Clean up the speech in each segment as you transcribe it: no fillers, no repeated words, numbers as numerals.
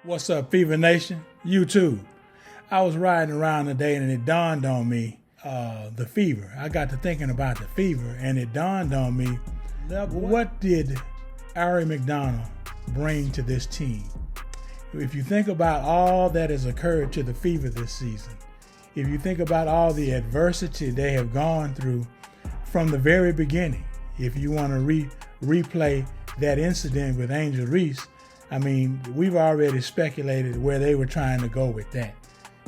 What's up, Fever Nation? YouTube. I was riding around today and it dawned on me, the fever. I got to thinking about the fever and it dawned on me, what did Arie McDonald bring to this team? If you think about all that has occurred to the Fever this season, if you think about all the adversity they have gone through from the very beginning, if you want to replay that incident with Angel Reese, I mean, we've already speculated where they were trying to go with that.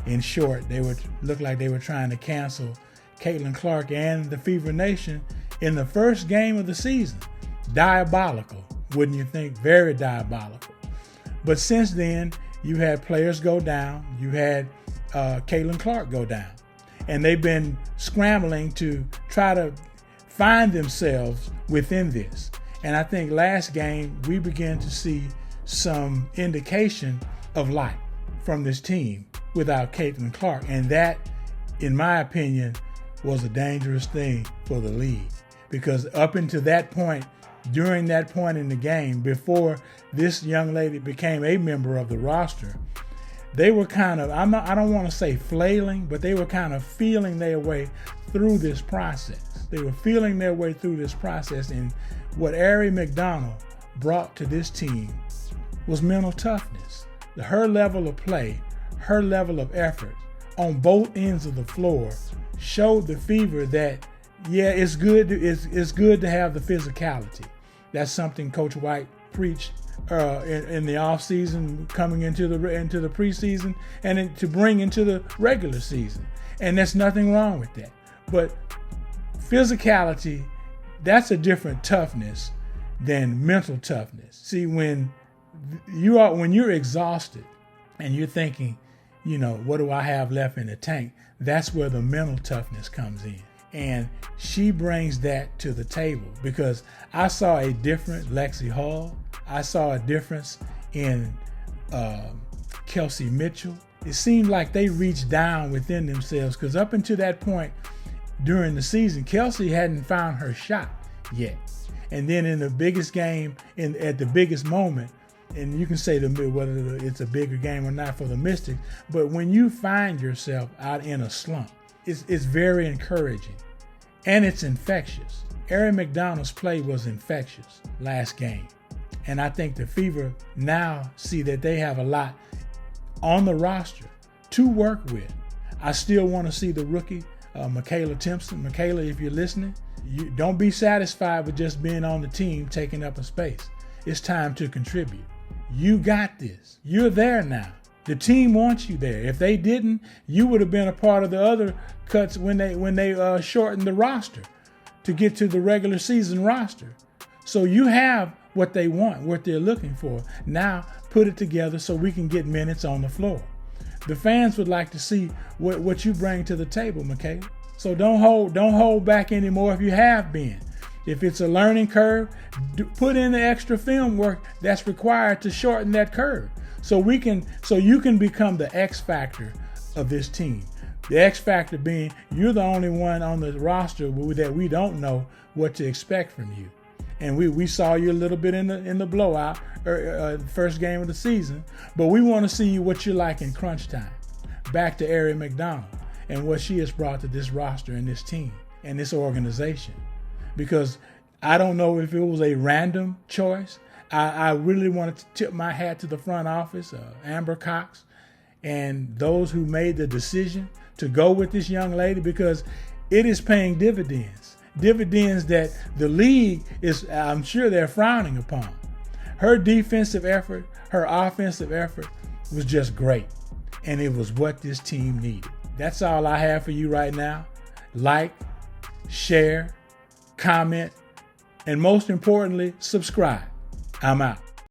In short, they looked like they were trying to cancel Caitlin Clark and the Fever Nation in the first game of the season. Diabolical, wouldn't you think? Very diabolical. But since then, you had players go down. You had Caitlin Clark go down. And they've been scrambling to try to find themselves within this. And I think last game, we began to see some indication of life from this team without Caitlin Clark. And that, in my opinion, was a dangerous thing for the league. Because up until that point, during that point in the game, before this young lady became a member of the roster, they were kind of, I don't want to say flailing, but they were kind of feeling their way through this process. They were feeling their way through this process. And what Arie McDonald brought to this team was mental toughness. Her level of play, her level of effort on both ends of the floor showed the Fever that, yeah, it's good to have the physicality. That's something Coach White preached in the offseason, coming into the preseason, and to bring into the regular season. And there's nothing wrong with that. But physicality, that's a different toughness than mental toughness. See, when you're exhausted and you're thinking, what do I have left in the tank? That's where the mental toughness comes in. And she brings that to the table, because I saw a different Lexi Hall. I saw a difference in Kelsey Mitchell. It seemed like they reached down within themselves, because up until that point during the season, Kelsey hadn't found her shot yet. And then in the biggest game, at the biggest moment, and you can say whether it's a bigger game or not for the Mystics, but when you find yourself out in a slump, it's very encouraging, and it's infectious. Arie McDonald's play was infectious last game, and I think the Fever now see that they have a lot on the roster to work with. I still want to see the rookie, Makayla Timpson. Makayla, if you're listening, you don't be satisfied with just being on the team, taking up a space. It's time to contribute. You got this. You're there now. The team wants you there. If they didn't, you would have been a part of the other cuts when they shortened the roster to get to the regular season roster. So you have what they want, what they're looking for. Now put it together so we can get minutes on the floor. The fans would like to see what you bring to the table, Makayla. So don't hold back anymore if you have been. If it's a learning curve, put in the extra film work that's required to shorten that curve. So you can become the X factor of this team. The X factor being you're the only one on the roster that we don't know what to expect from you. And we saw you a little bit in the blowout, first game of the season, but we want to see you what you're like in crunch time. Back to Arie McDonald and what she has brought to this roster and this team and this organization. Because I don't know if it was a random choice. I really wanted to tip my hat to the front office, Amber Cox, and those who made the decision to go with this young lady, because it is paying dividends. Dividends that the league is, I'm sure they're frowning upon. Her defensive effort, her offensive effort was just great. And it was what this team needed. That's all I have for you right now. Like, share, comment, and most importantly, subscribe. I'm out.